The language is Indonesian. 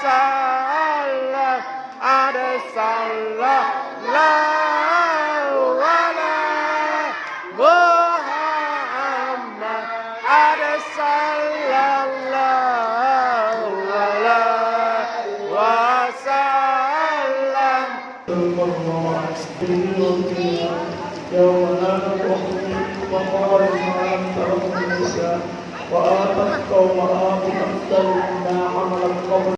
sallam ala sallallahu ala Muhammad ala sallallahu ala wasallam. يوم لا تحمي وقال ما لم ترد النساء وآتت قومها بأكثر مما حملت قبل